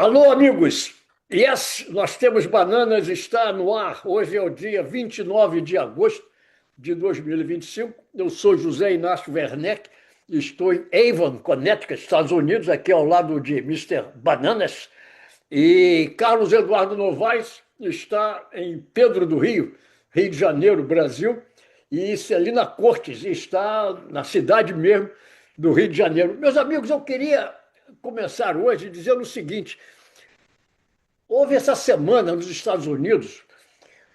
Alô, amigos! Yes, nós temos Bananas, está no ar. Hoje é o dia 29 de agosto de 2025. Eu sou José Inácio Werneck, estou em Avon, Connecticut, Estados Unidos, aqui ao lado de Mister Bananas. E Carlos Eduardo Novaes está em Pedro do Rio, Rio de Janeiro, Brasil. E Celina Cortes está na cidade mesmo do Rio de Janeiro. Meus amigos, eu queria começar hoje dizendo o seguinte: houve essa semana nos Estados Unidos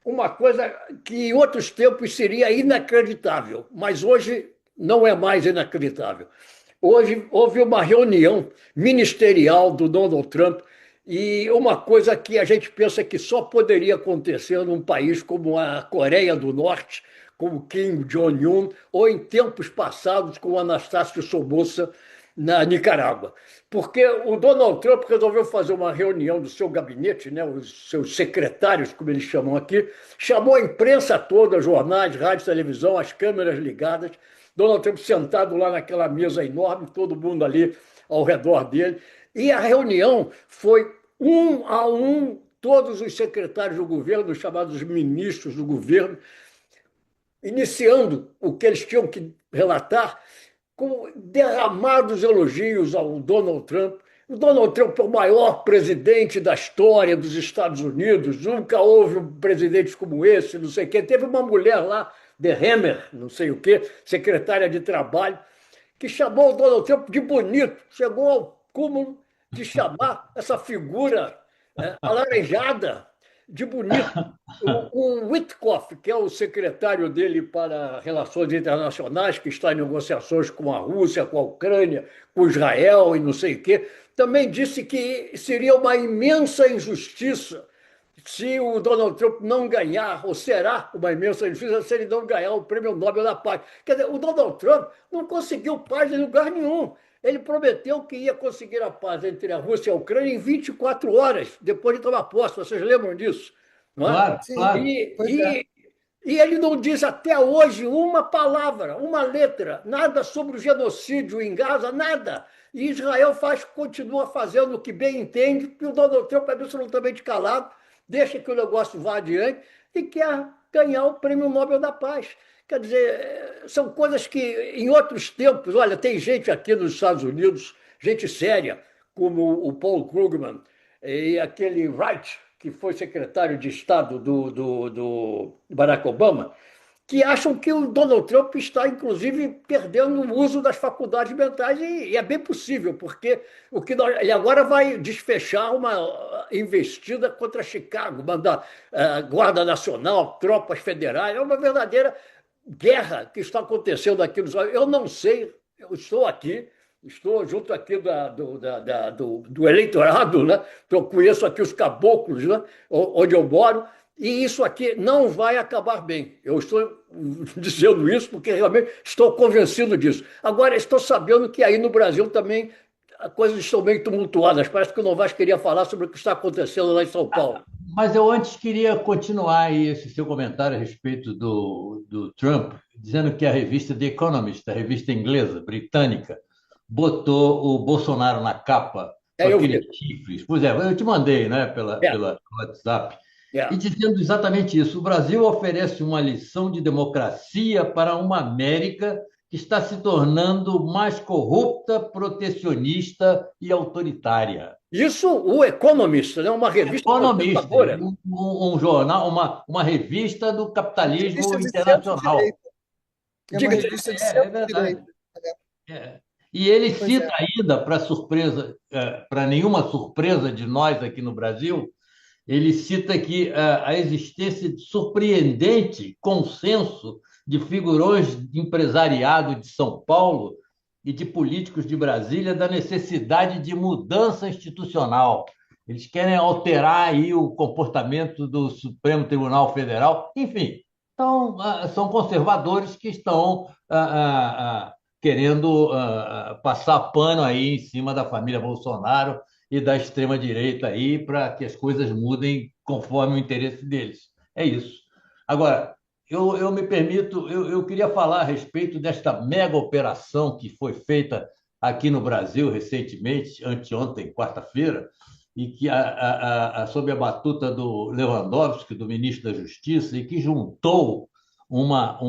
uma coisa que em outros tempos seria inacreditável, mas hoje não é mais inacreditável. Hoje houve uma reunião ministerial do Donald Trump e uma coisa que a gente pensa que só poderia acontecer num país como a Coreia do Norte, como Kim Jong-un, ou em tempos passados com Anastácio Somoza na Nicarágua. Porque o Donald Trump resolveu fazer uma reunião do seu gabinete, né, os seus secretários, como eles chamam aqui, chamou a imprensa toda, jornais, rádio, televisão, as câmeras ligadas, Donald Trump sentado lá naquela mesa enorme, todo mundo ali ao redor dele, e a reunião foi um a um, todos os secretários do governo, os chamados ministros do governo, iniciando o que eles tinham que relatar, com derramados elogios ao Donald Trump. O Donald Trump é o maior presidente da história dos Estados Unidos, nunca houve um presidente como esse, não sei o quê. Teve uma mulher lá, de Hammer, não sei o quê, secretária de Trabalho, que chamou o Donald Trump de bonito, chegou ao cúmulo de chamar essa figura alaranjada de bonito. O Witkoff, que é o secretário dele para Relações Internacionais, que está em negociações com a Rússia, com a Ucrânia, com Israel e não sei o quê, também disse que seria uma imensa injustiça se o Donald Trump não ganhar, ou será uma imensa injustiça se ele não ganhar o Prêmio Nobel da Paz. Quer dizer, o Donald Trump não conseguiu paz em lugar nenhum. Ele prometeu que ia conseguir a paz entre a Rússia e a Ucrânia em 24 horas, depois de tomar posse. Vocês lembram disso? Não é? Claro, Sim, claro. E, pois é. e, e ele não diz até hoje uma palavra, uma letra, nada sobre o genocídio em Gaza, nada. E Israel continua fazendo o que bem entende, e o Donald Trump é absolutamente calado, deixa que o negócio vá adiante e quer ganhar o Prêmio Nobel da Paz. Quer dizer, são coisas que em outros tempos, olha, tem gente aqui nos Estados Unidos, gente séria, como o Paul Krugman e aquele Wright, que foi secretário de Estado do Barack Obama, que acham que o Donald Trump está, inclusive, perdendo o uso das faculdades mentais, e é bem possível, porque ele agora vai desfechar uma investida contra Chicago, mandar Guarda Nacional, tropas federais, é uma verdadeira guerra que está acontecendo aqui nos Estados Unidos. Eu não sei, eu estou aqui, estou junto aqui do eleitorado, né? Eu conheço aqui os caboclos, né? Onde eu moro, e isso aqui não vai acabar bem. Eu estou dizendo isso porque realmente estou convencido disso. Agora, estou sabendo que aí no Brasil também as coisas estão meio tumultuadas. Parece que o Novaes queria falar sobre o que está acontecendo lá em São Paulo. Mas eu antes queria continuar aí esse seu comentário a respeito do Trump, dizendo que a revista The Economist, a revista inglesa, britânica, botou o Bolsonaro na capa com Eu aqueles vi. chifres. Pois é, eu te mandei, né, É, pela WhatsApp, e é. dizendo exatamente isso. O Brasil oferece uma lição de democracia para uma América que está se tornando mais corrupta, protecionista e autoritária. Isso, o Economist, né? Uma revista Economista, conservadora. um jornal, uma revista do capitalismo Revista de internacional. centro-direita. É uma Diga, revista de É verdade. centro-direita. É. E ele Pois cita é. ainda, para surpresa, para nenhuma surpresa de nós aqui no Brasil, ele cita que a existência de surpreendente consenso de figurões de empresariado de São Paulo e de políticos de Brasília da necessidade de mudança institucional. Eles querem alterar aí o comportamento do Supremo Tribunal Federal. Enfim, então, são conservadores que estão querendo passar pano aí em cima da família Bolsonaro e da extrema-direita aí para que as coisas mudem conforme o interesse deles. É isso. Agora, eu me permito, eu queria falar a respeito desta mega operação que foi feita aqui no Brasil recentemente, anteontem, quarta-feira, e que sob a batuta do Lewandowski, do ministro da Justiça, e que juntou uma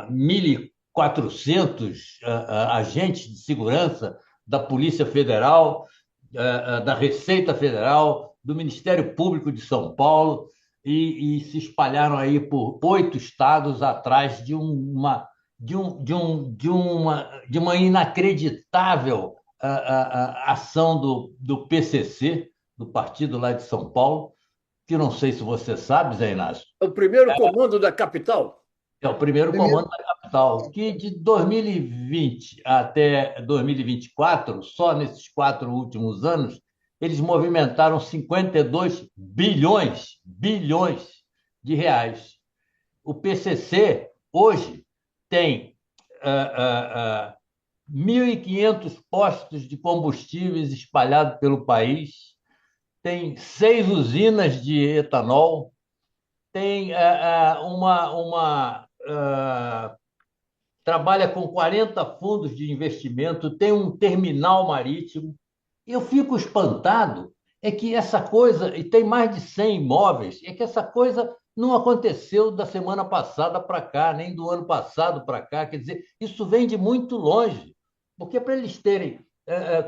1.400 agentes de segurança da Polícia Federal, da Receita Federal, do Ministério Público de São Paulo, e se espalharam aí por 8 estados atrás de uma inacreditável ação do PCC, do partido lá de São Paulo, que não sei se você sabe, Zé Inácio. É o primeiro comando da capital. É o primeiro comando da capital, que de 2020 até 2024, só nesses 4 últimos anos, eles movimentaram 52 bilhões de reais. O PCC, hoje, tem 1.500 postos de combustíveis espalhados pelo país, tem 6 usinas de etanol, tem trabalha com 40 fundos de investimento, tem um terminal marítimo. Eu fico espantado é que essa coisa, e tem mais de 100 imóveis, é que essa coisa não aconteceu da semana passada para cá, nem do ano passado para cá. Quer dizer, isso vem de muito longe, porque para eles terem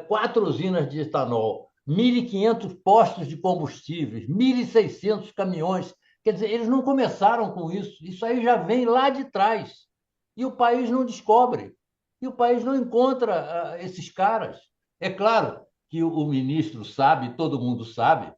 4 usinas de etanol, 1.500 postos de combustíveis, 1.600 caminhões, quer dizer, eles não começaram com isso, isso aí já vem lá de trás. E o país não descobre, e o país não encontra esses caras. É claro que o ministro sabe, todo mundo sabe,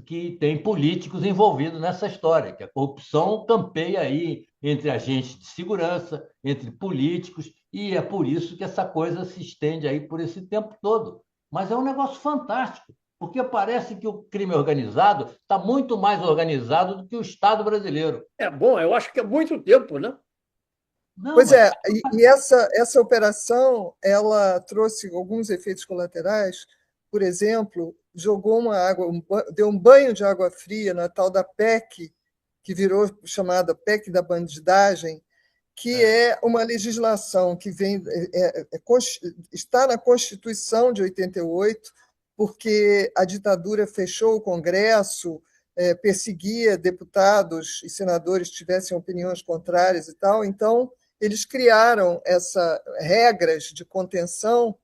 que tem políticos envolvidos nessa história, que a corrupção campeia aí entre agentes de segurança, entre políticos, e é por isso que essa coisa se estende aí por esse tempo todo. Mas é um negócio fantástico, porque parece que o crime organizado está muito mais organizado do que o Estado brasileiro. É bom, eu acho que é muito tempo, né? Não, Pois mas é, e essa operação ela trouxe alguns efeitos colaterais. Por exemplo, jogou uma água, deu um banho de água fria na tal da PEC, que virou chamada PEC da bandidagem, que é uma legislação que vem está na Constituição de 88, porque a ditadura fechou o Congresso, perseguia deputados e senadores que tivessem opiniões contrárias e tal. Então, eles criaram essas regras de contenção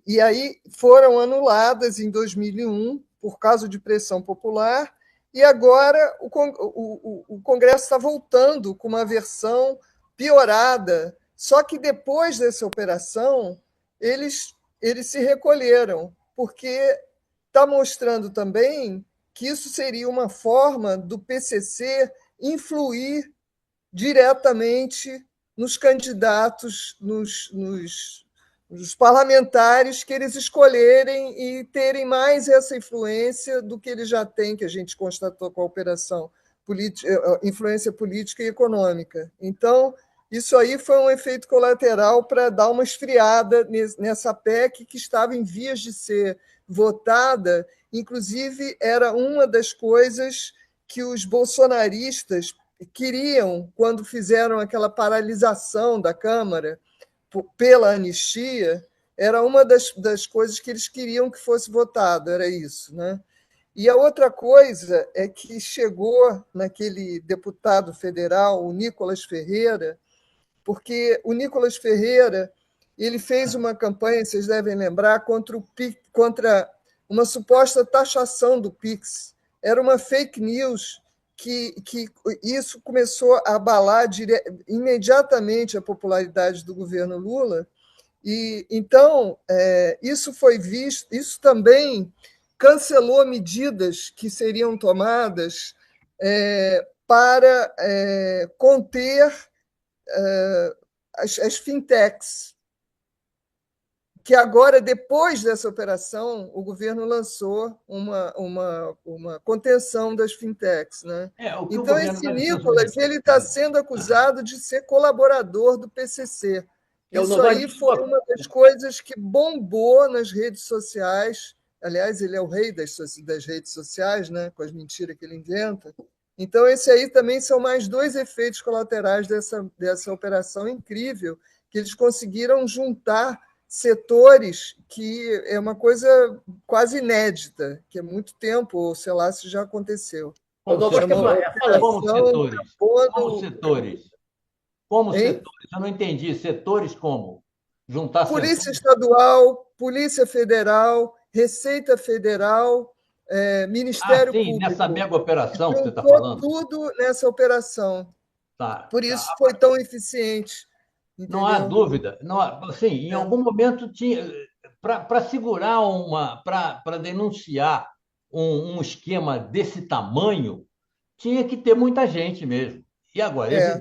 e aí foram anuladas em 2001 por causa de pressão popular, e agora o Congresso está voltando com uma versão piorada, só que depois dessa operação eles se recolheram, porque está mostrando também que isso seria uma forma do PCC influir diretamente nos candidatos, nos parlamentares que eles escolherem e terem mais essa influência do que eles já têm, que a gente constatou com a operação influência política e econômica. Então, isso aí foi um efeito colateral para dar uma esfriada nessa PEC que estava em vias de ser votada. Inclusive, era uma das coisas que os bolsonaristas queriam, quando fizeram aquela paralisação da Câmara pela anistia, era uma das coisas que eles queriam que fosse votado, era isso, né? E a outra coisa é que chegou naquele deputado federal, o Nicolas Ferreira, porque o Nicolas Ferreira ele fez uma campanha, vocês devem lembrar, contra uma suposta taxação do PIX. Era uma fake news que isso começou a abalar imediatamente a popularidade do governo Lula. E então isso foi visto, isso também cancelou medidas que seriam tomadas para conter as fintechs, que agora, depois dessa operação, o governo lançou uma contenção das fintechs, né? Então, esse Nicolas ele está sendo acusado de ser colaborador do PCC. Isso aí foi uma das coisas que bombou nas redes sociais. Aliás, ele é o rei das redes sociais, né? Com as mentiras que ele inventa. Então, esse aí também são mais 2 efeitos colaterais dessa operação incrível, que eles conseguiram juntar setores que é uma coisa quase inédita, que há muito tempo, ou sei lá se já aconteceu. Como Nós setores? temos, fala aí. Como Operação setores? Como Carbono. setores? Como Hein? setores? Eu não entendi. Setores como? Juntar Polícia setores? Estadual, Polícia Federal, Receita Federal, Ah, Ministério sim, nessa Público. mega operação que você está Juntou falando. tudo nessa operação. Tá, Por isso tá. foi tão eficiente, Não há entendeu? dúvida. Não há, assim, em É, algum momento tinha para segurar para denunciar um esquema desse tamanho, tinha que ter muita gente mesmo. E agora, é,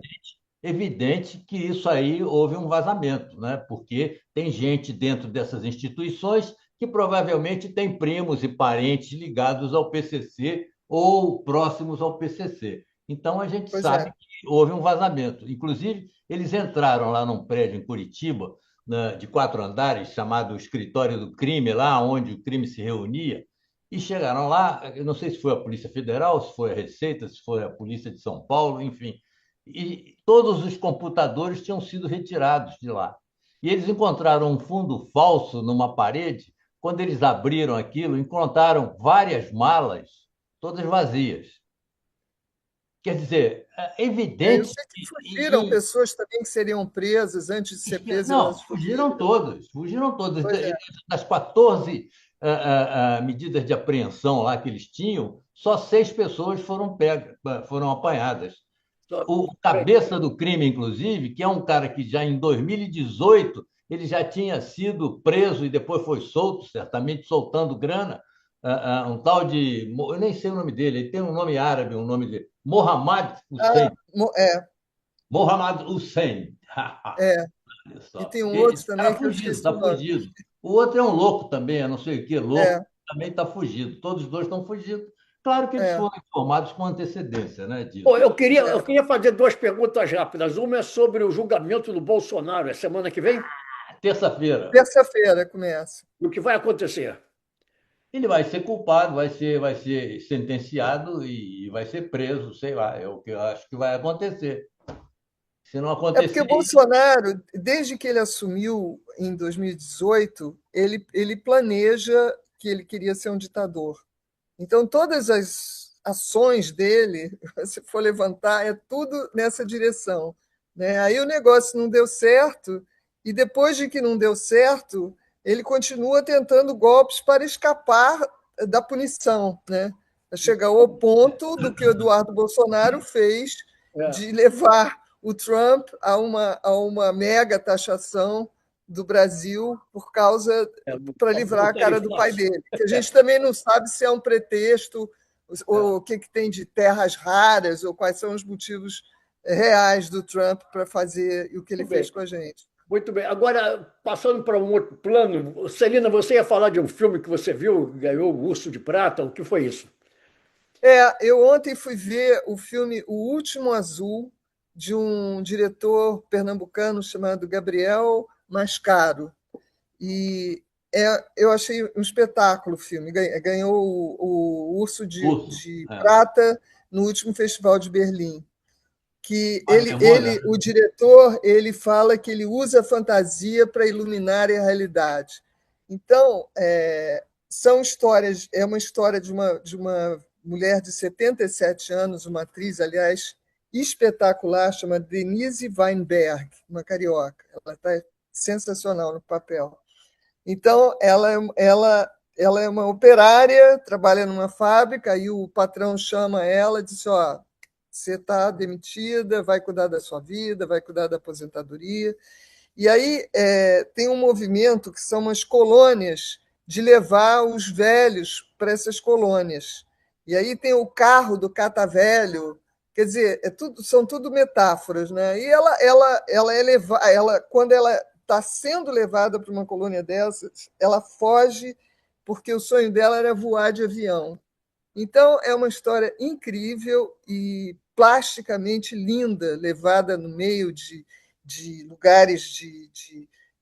evidente que isso aí houve um vazamento, né? Porque tem gente dentro dessas instituições que provavelmente tem primos e parentes ligados ao PCC ou próximos ao PCC. Então a gente pois é. sabe que houve um vazamento. Inclusive, eles entraram lá num prédio em Curitiba, né, de 4 andares, chamado Escritório do Crime, lá onde o crime se reunia, e chegaram lá, eu não sei se foi a Polícia Federal, se foi a Receita, se foi a Polícia de São Paulo, enfim, e todos os computadores tinham sido retirados de lá. E eles encontraram um fundo falso numa parede. Quando eles abriram aquilo, encontraram várias malas, todas vazias. Quer dizer, é Eu evidente sei que que fugiram pessoas também que seriam presas antes de ser presas, não, elas fugiram fugiram. todos, fugiram todos. Pois é, Das 14 medidas de apreensão lá que eles tinham, só 6 pessoas foram pegas, foram apanhadas. O cabeça do crime, inclusive, que é um cara que já em 2018 ele já tinha sido preso e depois foi solto, certamente soltando grana, um tal de, eu nem sei o nome dele, ele tem um nome árabe, um nome de Mohammad ah, Hussein. é, Mohammad Hussein. é. Olha E só. tem um Ele outro está também que eu fugido, esqueci está o nome. fugido. O outro é um louco também, eu não sei o que, louco, É, também está fugido. Todos os dois estão fugidos. Claro que eles é, foram informados com antecedência, né, Pô, disso. eu queria fazer duas perguntas rápidas. Uma é sobre o julgamento do Bolsonaro, é semana que vem? Terça-feira, terça-feira começa. E o que vai acontecer? ele vai ser culpado, vai ser sentenciado e vai ser preso, sei lá, é o que eu acho que vai acontecer. Se não É porque o acontecer isso, Bolsonaro, desde que ele assumiu em 2018, ele planeja que ele queria ser um ditador. Então, todas as ações dele, se for levantar, é tudo nessa direção. Né? Aí o negócio não deu certo, e depois de que não deu certo, ele continua tentando golpes para escapar da punição, né? Chegar ao ponto do que o Eduardo Bolsonaro fez É, de levar o Trump a uma mega taxação do Brasil por causa é, para livrar a cara do pai tarifaço. dele. Que a gente também não sabe se é um pretexto, ou o que, que tem de terras raras, ou quais são os motivos reais do Trump para fazer o que ele Muito fez bem, com a gente. muito bem. Agora, passando para um outro plano, Celina, você ia falar de um filme que você viu, ganhou o Urso de Prata, o que foi isso? Eu ontem fui ver o filme O Último Azul, de um diretor pernambucano chamado Gabriel Mascaro. E eu achei um espetáculo o filme. Ganhou o Urso urso. de É. Prata no último Festival de Berlim. Que Olha, o diretor, ele fala que ele usa a fantasia para iluminar a realidade. Então, são histórias, é uma história de uma mulher de 77 anos, uma atriz, aliás, espetacular, chama Denise Weinberg, uma carioca. Ela está sensacional no papel. Então, ela é uma operária, trabalha numa fábrica, aí o patrão chama ela e diz: ó, você está demitida, vai cuidar da sua vida, vai cuidar da aposentadoria. E aí tem um movimento que são umas colônias de levar os velhos para essas colônias. E aí tem o carro do catavelho, quer dizer, são tudo metáforas, né? E quando ela está sendo levada para uma colônia dessas, ela foge porque o sonho dela era voar de avião. Então, é uma história incrível e plasticamente linda, levada no meio de lugares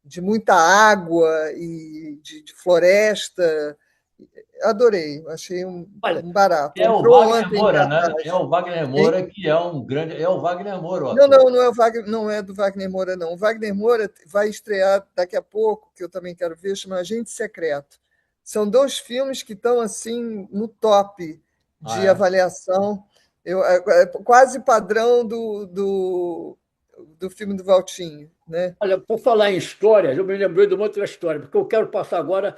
de muita água e de floresta. Adorei, achei Olha, um barato. É o Entrou Wagner ontem em Moura, né? cartaz. É o Wagner Hein? Moura que é um grande. É o Wagner Moura, o Não, ator. não, não é o Wagner, não é do Wagner Moura, não. O Wagner Moura vai estrear daqui a pouco, que eu também quero ver, chama Agente Secreto. São dois filmes que estão assim no top Ah, de é? avaliação. É quase padrão do filme do Valtinho, né? olha, por falar em história, eu me lembrei de uma outra história, porque eu quero passar agora,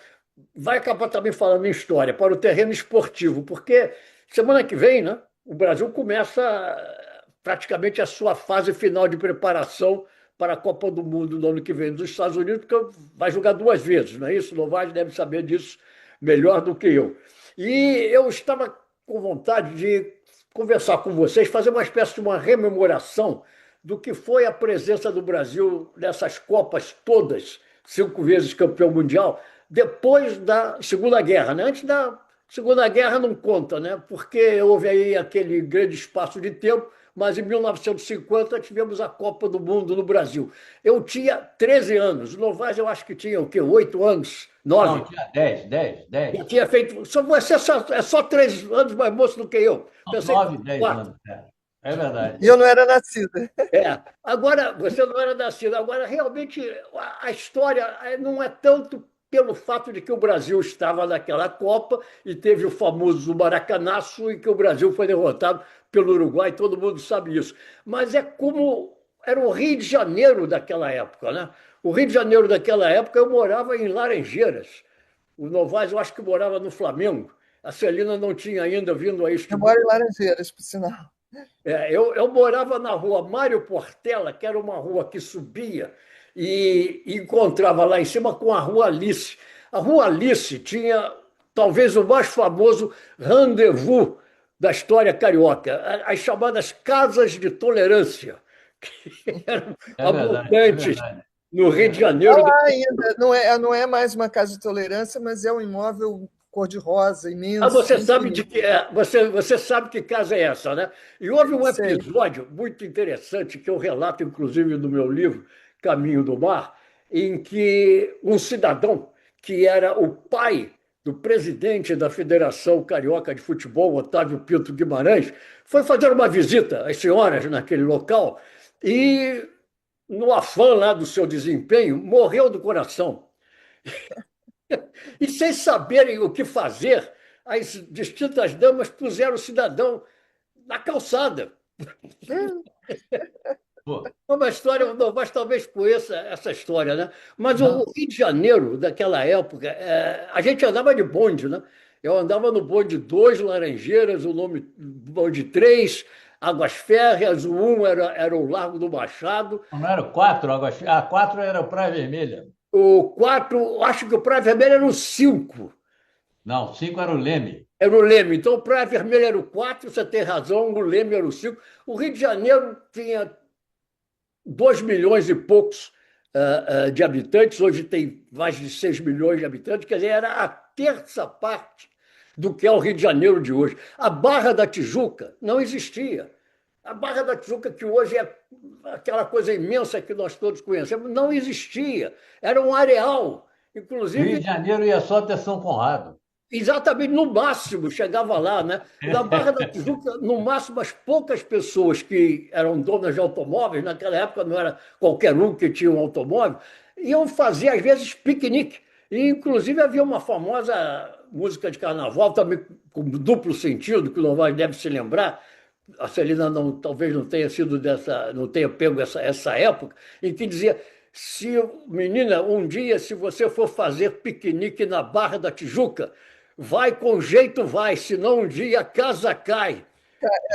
vai acabar também falando em história, para o terreno esportivo, porque semana que vem, né, o Brasil começa praticamente a sua fase final de preparação para a Copa do Mundo no ano que vem dos Estados Unidos, porque vai jogar duas vezes, não é isso? O Novaes deve saber disso melhor do que eu. E eu estava com vontade de conversar com vocês, fazer uma espécie de uma rememoração do que foi a presença do Brasil nessas Copas todas, 5 vezes campeão mundial, depois da Segunda Guerra, né? Antes da Segunda Guerra não conta, né? Porque houve aí aquele grande espaço de tempo, mas em 1950 tivemos a Copa do Mundo no Brasil. Eu tinha 13 anos, o Novaes eu acho que tinha o quê? 8 anos, Não, 9. tinha 10, 10, Já 10. tinha feito. Você é só 3 anos mais moço do que eu. Não, Pensei que 9, fosse 10 4. anos. É verdade. E eu não era nascida. É. Agora, você não era nascido. Agora, realmente, a história não é tanto pelo fato de que o Brasil estava naquela Copa e teve o famoso Maracanaço e que o Brasil foi derrotado pelo Uruguai, todo mundo sabe isso. Mas é como era o Rio de Janeiro daquela época, né? O Rio de Janeiro daquela época, eu morava em Laranjeiras. O Novaes, eu acho que morava no Flamengo. A Celina não tinha ainda vindo a este Eu mundo. moro em Laranjeiras, por sinal. Eu morava na rua Mário Portela, que era uma rua que subia e encontrava lá em cima com a Rua Alice. A Rua Alice tinha talvez o mais famoso rendezvous da história carioca, as chamadas casas de tolerância, que eram É verdade, é abundantes verdade. no Rio de Está Janeiro. lá ainda, não é mais uma casa de tolerância, mas é um imóvel cor-de-rosa, Ah, imenso, você muito sabe de bonito. que você sabe que casa é essa, né? E houve um Sei. episódio muito interessante que eu relato, inclusive, no meu livro Caminho do Mar, em que um cidadão que era o pai do presidente da Federação Carioca de Futebol, Otávio Pinto Guimarães, foi fazer uma visita às senhoras naquele local e, no afã lá do seu desempenho, morreu do coração. E sem saberem o que fazer, as distintas damas puseram o cidadão na calçada. Hum, Pô, É uma história, o Novaes talvez conheça essa história, né? Mas o não, Rio de Janeiro, daquela época, a gente andava de bonde, né? Eu andava no bonde 2 Laranjeiras, o nome bonde 3 Águas Férreas, o 1 era o Largo do Machado, não era o 4, a 4 era o Praia Vermelha. o 4 acho que o Praia Vermelha era o 5. Não, 5 era o Leme. Era o Leme. Então, o Praia Vermelha era o 4, você tem razão, o Leme era o 5. O Rio de Janeiro tinha 2 milhões e poucos de habitantes, hoje tem mais de 6 milhões de habitantes, quer dizer, era a terça parte do que é o Rio de Janeiro de hoje. A Barra da Tijuca não existia. A Barra da Tijuca, que hoje é aquela coisa imensa que nós todos conhecemos, não existia. Era um areal. Rio Inclusive, de Janeiro ia só até São Conrado. exatamente, no máximo, chegava lá, né? Na Barra da Tijuca, no máximo, as poucas pessoas que eram donas de automóveis, naquela época não era qualquer um que tinha um automóvel, iam fazer, às vezes, piquenique. E, inclusive, havia uma famosa música de carnaval, também com duplo sentido, que o Novaes deve se lembrar, a Celina não, talvez não tenha sido dessa, não tenha pego essa época, em que dizia: se, menina, um dia, se você for fazer piquenique na Barra da Tijuca, vai com jeito, vai, senão um dia a casa cai.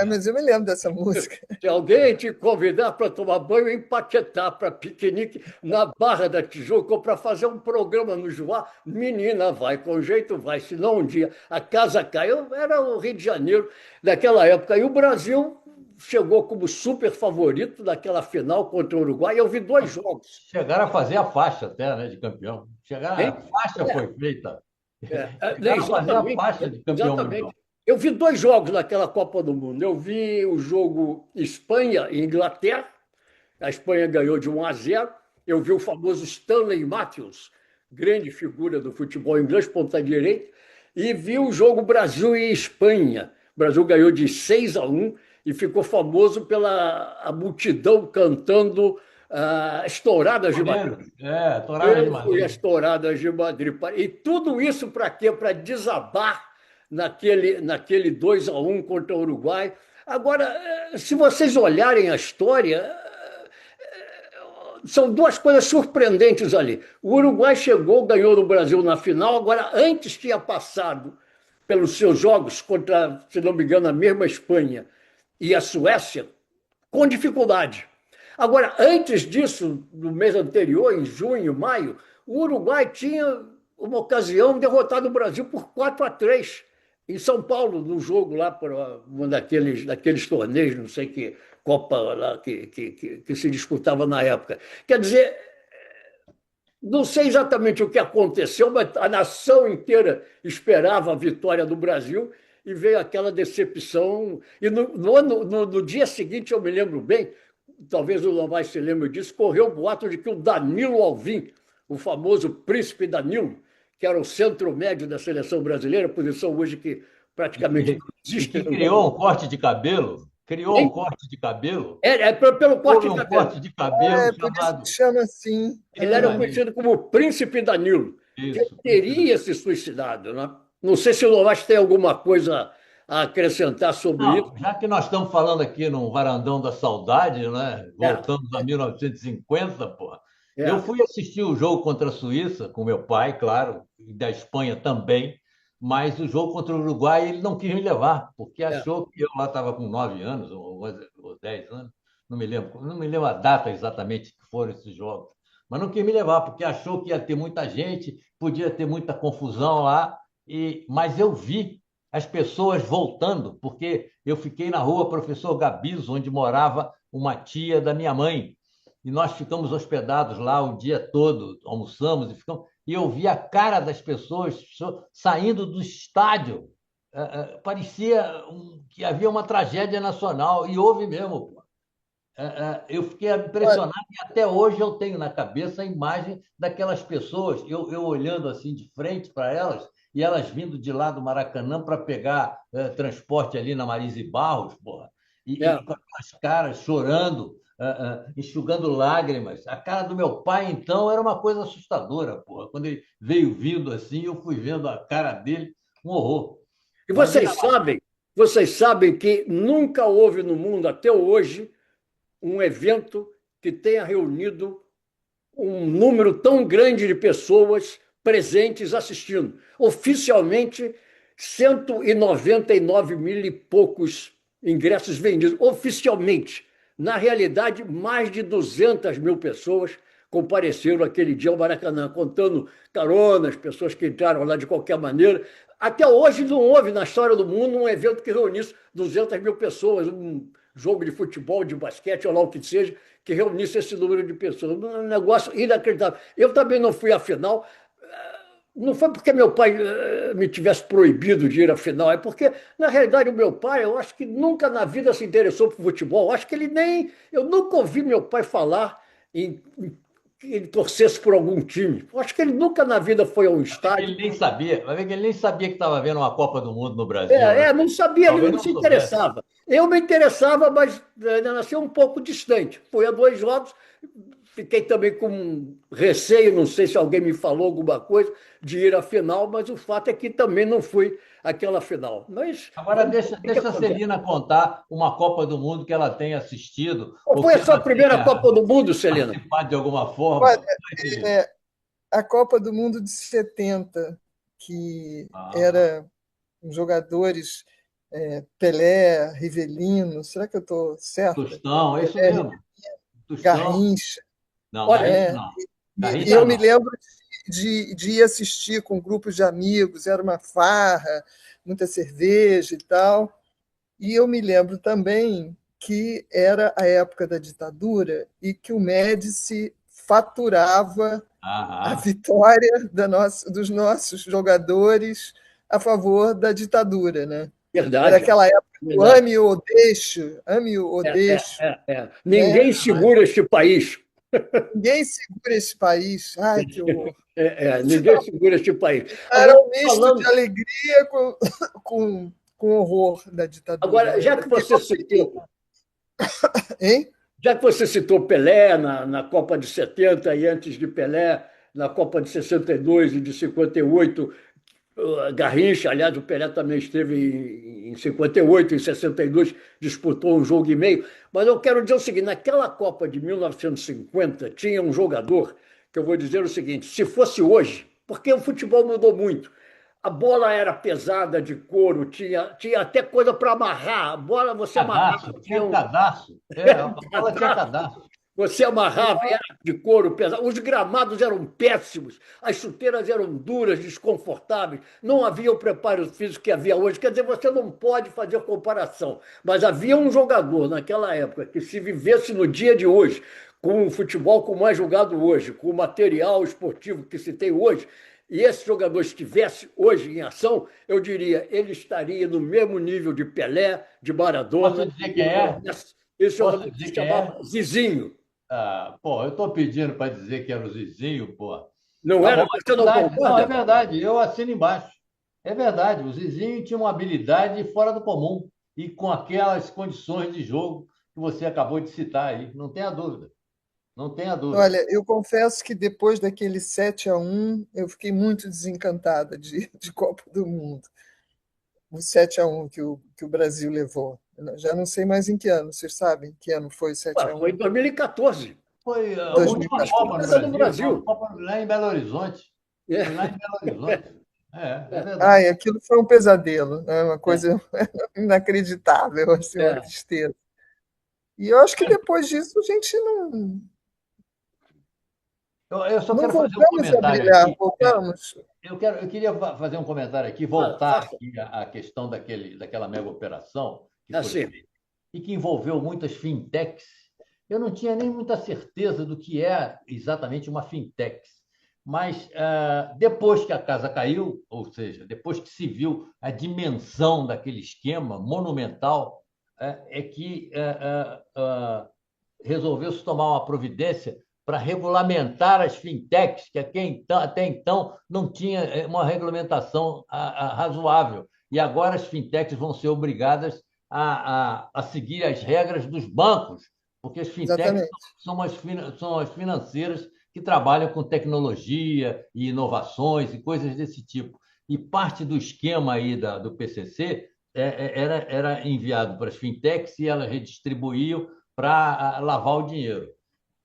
mas eu me lembro dessa música. Se alguém te convidar para tomar banho em Paquetá, para piquenique na Barra da Tijuca, ou para fazer um programa no Joá, menina, vai com jeito, vai, senão um dia a casa cai. Era o Rio de Janeiro daquela época. E o Brasil chegou como super favorito naquela final contra o Uruguai. Eu vi 2 jogos. Chegaram a fazer a faixa até, né, de campeão. Chegaram, a Hein? faixa É, foi feita. Chegaram a fazer a exatamente, faixa de campeão exatamente. mundial. Eu vi 2 jogos naquela Copa do Mundo. Eu vi o jogo Espanha e Inglaterra. A Espanha ganhou de 1-0. Eu vi o famoso Stanley Matthews, grande figura do futebol inglês, ponta direita. e vi o jogo Brasil e Espanha. O Brasil ganhou de 6-1 e ficou famoso pela a multidão cantando Estouradas de Madrid. Touradas de Eu fui às Madrid. Touradas de Madrid. E tudo isso para quê? Para desabar naquele 2-1 contra o Uruguai. Agora, se vocês olharem a história, são duas coisas surpreendentes ali. O Uruguai chegou, ganhou no Brasil na final, agora antes tinha passado pelos seus jogos contra, se não me engano, a mesma Espanha e a Suécia, com dificuldade. Agora, antes disso, no mês anterior, em junho, maio, o Uruguai tinha uma ocasião derrotado o Brasil por 4-3 em São Paulo, no jogo lá para um daqueles torneios, não sei que Copa lá que se disputava na época. Quer dizer, não sei exatamente o que aconteceu, mas a nação inteira esperava a vitória do Brasil e veio aquela decepção. E no dia seguinte, eu me lembro bem, talvez o Lomar se lembre disso, correu o boato de que o Danilo Alvim, o famoso príncipe Danilo, que era o centro-médio da seleção brasileira, posição hoje que praticamente não E existe. que criou um corte de cabelo. Criou um corte de cabelo. Pelo corte Houve de um cabelo. corte de cabelo Por isso chamado. que chama assim. Ele era conhecido como Príncipe Danilo, que Isso. teria se suicidado. Né? Não sei se o Lovato tem alguma coisa a acrescentar sobre isso. Não, já que nós estamos falando aqui num varandão da saudade, né? Voltamos a 1950, porra. É. Eu fui assistir o jogo contra a Suíça com meu pai, claro, e da Espanha também, mas o jogo contra o Uruguai ele não quis me levar, porque achou que eu lá estava com 9 anos ou 10 anos, não me lembro a data exatamente que foram esses jogos, mas não quis me levar, porque achou que ia ter muita gente, podia ter muita confusão lá, mas eu vi as pessoas voltando, porque eu fiquei na rua Professor Gabiso, onde morava uma tia da minha mãe, e nós ficamos hospedados lá o dia todo, almoçamos e eu vi a cara das pessoas saindo do estádio. Parecia que havia uma tragédia nacional, e houve mesmo. Pô. Eu fiquei impressionado e até hoje eu tenho na cabeça a imagem daquelas pessoas, eu olhando assim de frente para elas, e elas vindo de lá do Maracanã para pegar transporte ali na Marise Barros, porra, e com as caras chorando, enxugando lágrimas. A cara do meu pai, então, era uma coisa assustadora, porra. Quando ele veio vindo assim, eu fui vendo a cara dele, um horror. E Mas vocês sabem que nunca houve no mundo, até hoje, um evento que tenha reunido um número tão grande de pessoas presentes assistindo. Oficialmente, 199 mil e poucos ingressos vendidos, oficialmente. Na realidade, mais de 200 mil pessoas compareceram aquele dia ao Maracanã, contando caronas, pessoas que entraram lá de qualquer maneira. Até hoje não houve na história do mundo um evento que reunisse 200 mil pessoas, um jogo de futebol, de basquete, ou lá o que seja, que reunisse esse número de pessoas. Um negócio inacreditável. Eu também não fui à final. Não foi porque meu pai me tivesse proibido de ir à final, é porque, na realidade, o meu pai, eu acho que nunca na vida se interessou por futebol. Eu acho que ele nem. Eu nunca ouvi meu pai falar que ele torcesse por algum time. Eu acho que ele nunca na vida foi a um estádio. ele nem sabia, vai ver que ele nem sabia que estava vendo uma Copa do Mundo no Brasil. Né? Não sabia, ele Talvez não não se soubesse. interessava. Eu me interessava, mas ainda nasci um pouco distante. Fui a 2 jogos, fiquei também com receio, não sei se alguém me falou alguma coisa, de ir à final, mas o fato é que também não fui àquela final. Mas, Agora, deixa a Celina contar uma Copa do Mundo que ela tenha assistido. Qual foi a sua primeira Copa do Mundo, Celina? Participado de alguma forma. Olha, a Copa do Mundo de 70, que era jogadores Pelé, Rivelino, será que eu estou certo? Tostão, é isso mesmo. Garrincha. Não, Garrincha não. E eu me lembro de ir assistir com grupos de amigos, era uma farra, muita cerveja e tal. E eu me lembro também que era a época da ditadura e que o Médici faturava a vitória dos nossos jogadores a favor da ditadura, né? Verdade. Era aquela época do ame ou deixe, ame ou deixe. Ninguém segura este país. Ninguém segura esse país. Ai, que horror. Ninguém segura este país. Era Agora, um misto de falando, alegria com horror da ditadura, agora né? Hein? já que você citou Pelé na Copa de 70 e antes de Pelé, na Copa de 62 e de 58, Garrincha, aliás, o Pelé também esteve em 58, em 62, disputou um jogo e meio. Mas eu quero dizer o seguinte: naquela Copa de 1950, tinha um jogador que eu vou dizer o seguinte: se fosse hoje, porque o futebol mudou muito, a bola era pesada de couro, tinha até coisa para amarrar, a bola você amarrava, Cadastro, tinha tinha um cadastro. É, a bola tinha cadastro. cadastro. Você amarrava, era de couro pesado. Os gramados eram péssimos, as chuteiras eram duras, desconfortáveis. Não havia o preparo físico que havia hoje. Quer dizer, você não pode fazer comparação. Mas havia um jogador naquela época que, se vivesse no dia de hoje, com o futebol como é jogado hoje, com o material esportivo que se tem hoje, e esse jogador estivesse hoje em ação, eu diria, ele estaria no mesmo nível de Pelé, de Posso Maradona dizer e quem de é? Messi. Esse Posso jogador dizer se quem é? chamava Zizinho. Ah, pô, eu estou pedindo para dizer que era o Zizinho, pô. Não Tá bom, era? é Você não verdade. Não, é concorda? verdade. Eu assino embaixo. É verdade. O Zizinho tinha uma habilidade fora do comum e com aquelas condições de jogo que você acabou de citar aí. Não tenha dúvida. Não tenha dúvida. Olha, eu confesso que depois daquele 7-1, eu fiquei muito desencantada de Copa do Mundo. O 7-1 que o Brasil levou. Eu já não sei mais em que ano, vocês sabem que ano foi o Ué, foi em 7-1? 2014. Foi a última Copa no 2014. Copa do Brasil, foi uma Brasil. Copa lá em Belo Horizonte. Foi lá É, em Belo Horizonte. É verdade. Ai, aquilo foi um pesadelo, né? Uma é, coisa inacreditável, assim, uma é. tristeza. E eu acho que depois disso a gente Eu só não quero fazer um voltamos a comentário brilhar, aqui. voltamos. Eu queria fazer um comentário aqui, voltar Faça aqui à questão daquela mega operação que foi assim. feita e que envolveu muitas fintechs. Eu não tinha nem muita certeza do que é exatamente uma fintech, mas depois que a casa caiu, ou seja, depois que se viu a dimensão daquele esquema monumental, é que resolveu-se tomar uma providência para regulamentar as fintechs, que até então não tinha uma regulamentação razoável. E agora as fintechs vão ser obrigadas a seguir as regras dos bancos, porque as fintechs Exatamente. são as financeiras que trabalham com tecnologia e inovações e coisas desse tipo. E parte do esquema aí do PCC era enviado para as fintechs e elas redistribuíam para lavar o dinheiro.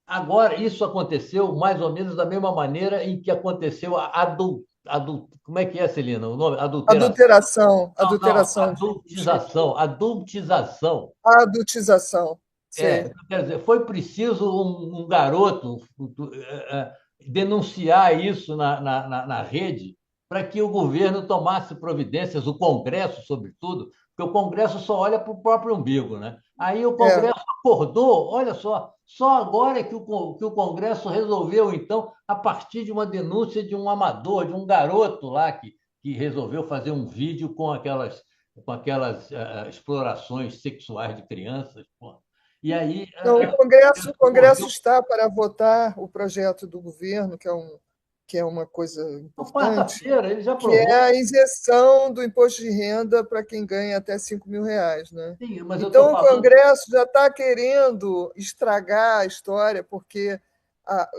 Agora, isso aconteceu mais ou menos da mesma maneira em que aconteceu como é que é, Celina? O nome? Adulteração. Adulteração, Não, não, adulteração de chip. adultização. A adultização, sei. Quer dizer, foi preciso um garoto denunciar isso na rede para que o governo tomasse providências, o Congresso, sobretudo, porque o Congresso só olha para o próprio umbigo, né? Aí o É, Congresso acordou, olha só agora é que que o Congresso resolveu, então, a partir de uma denúncia de um amador, de um garoto lá que resolveu fazer um vídeo com aquelas explorações sexuais de crianças. Pô. E aí não, o Congresso ocorreu. está para votar o projeto do governo, que é uma coisa Na importante, quarta-feira ele já que é aprovou. a isenção do imposto de renda para quem ganha até R$ 5.000, né? Sim, mas eu estou Então, o falando. Congresso já está querendo estragar a história, porque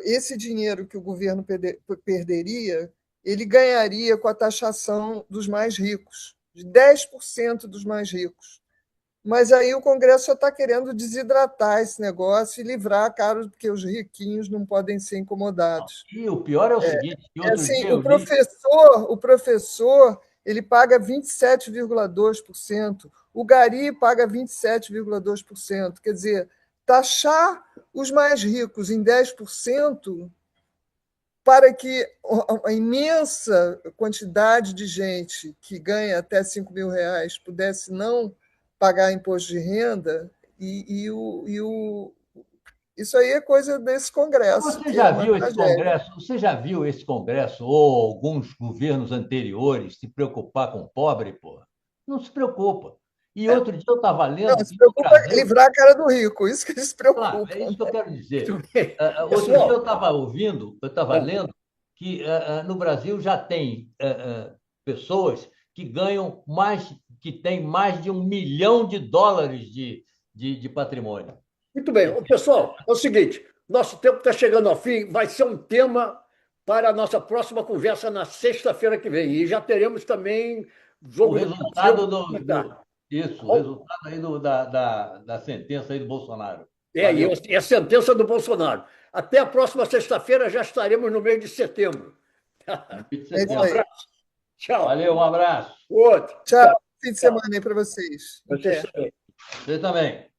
esse dinheiro que o governo perderia, ele ganharia com a taxação dos mais ricos, de 10% dos mais ricos. Mas aí o Congresso só está querendo desidratar esse negócio e livrar a cara, porque os riquinhos não podem ser incomodados. E o pior é o seguinte: que É outro assim, dia o eu li. professor, o professor, ele paga 27,2%, o gari paga 27,2%. Quer dizer, taxar os mais ricos em 10% para que a imensa quantidade de gente que ganha até R$ 5.000 pudesse não pagar imposto de renda, isso aí é coisa desse Congresso, Você que é já uma viu esse tragédia. Congresso? Você já viu esse Congresso ou alguns governos anteriores se preocupar com o pobre, pô? Não se preocupa. E outro dia eu estava Não, lendo se que no preocupa em Brasil. livrar a cara do rico, isso que eles se Claro, é preocupam. isso que eu quero dizer. Muito bem. Outro dia eu Pessoal, estava ouvindo, eu estava é, lendo que no Brasil já tem pessoas que ganham mais, que têm mais de US$ 1 milhão de patrimônio. muito bem. Ô, pessoal, é o seguinte, nosso tempo está chegando ao fim, vai ser um tema para a nossa próxima conversa na sexta-feira que vem. E já teremos também O jogo do resultado Brasil. isso, o resultado aí da sentença aí do Bolsonaro. Valeu. E a sentença do Bolsonaro. Até a próxima sexta-feira, já estaremos no mês de setembro. No fim de É isso Um aí. setembro. abraço. Tchau. Valeu, um abraço. Outro. Tchau, Tchau. fim de Tchau. semana aí para vocês. Vocês Até. também. Você também.